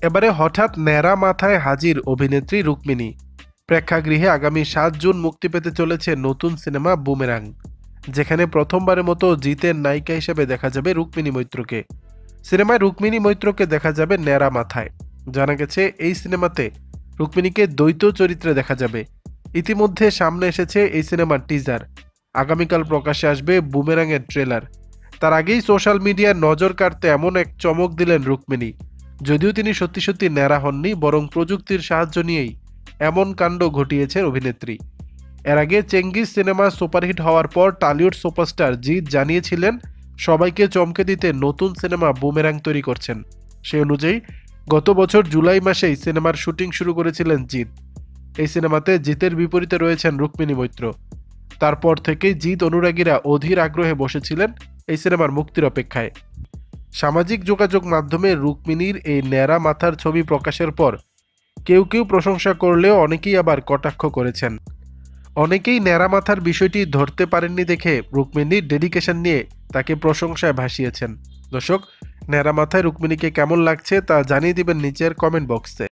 এবারে হঠাৎ ন্যাড়া মাথায় হাজির অভিনেত্রী রুক্মিণী। প্রেক্ষাগৃহে আগামী ৭ জুন মুক্তি পেতে চলেছে নতুন সিনেমা বুমেরাং, যেখানে প্রথমবারের মতো জিতের নায়িকা হিসেবে দেখা যাবে রুক্মিণী মৈত্রকে। সিনেমায় রুক্মিণী মৈত্রকে দেখা যাবে ন্যাড়া মাথায়। জানা গেছে এই সিনেমাতে রুক্মিণীকে দ্বৈত চরিত্রে দেখা যাবে। ইতিমধ্যে সামনে এসেছে এই সিনেমার টিজার। আগামীকাল প্রকাশ্যে আসবে বুমেরাংয়ের ট্রেলার। তার আগেই সোশ্যাল মিডিয়ায় নজর কাড়তে এমন এক চমক দিলেন রুক্মিণী। যদিও তিনি সত্যি সত্যি ন্যাড়া হননি, বরং প্রযুক্তির সাহায্য নিয়েই এমন কাণ্ড ঘটিয়েছেন অভিনেত্রী। এর আগে চেঙ্গিস সিনেমা সুপারহিট হওয়ার পর টলিউড সুপারস্টার জিৎ জানিয়েছিলেন সবাইকে চমকে দিতে নতুন সিনেমা বুমেরাং তৈরি করছেন। সেই অনুযায়ী গত বছর জুলাই মাসেই সিনেমার শুটিং শুরু করেছিলেন জিৎ। এই সিনেমাতে জিতের বিপরীতে রয়েছেন রুক্মিণী মৈত্র। তারপর থেকেই জিৎ অনুরাগীরা অধীর আগ্রহে বসেছিলেন এই সিনেমার মুক্তির অপেক্ষায়। সামাজিক যোগাযোগ মাধ্যমে রুক্মিণীর এই ন্যাড়া মাথার ছবি প্রকাশের পর কেউ কেউ প্রশংসা করলেও অনেকেই আবার কটাক্ষ করেছেন। অনেকেই ন্যাড়া মাথার বিষয়টি ধরতে পারেননি দেখে রুক্মিণীর ডেডিকেশন নিয়ে তাকে প্রশংসায় ভাসিয়েছেন। দর্শক, ন্যাড়া মাথায় রুক্মিণীকে কেমন লাগছে তা জানিয়ে দিবেন নিচের কমেন্ট বক্সে।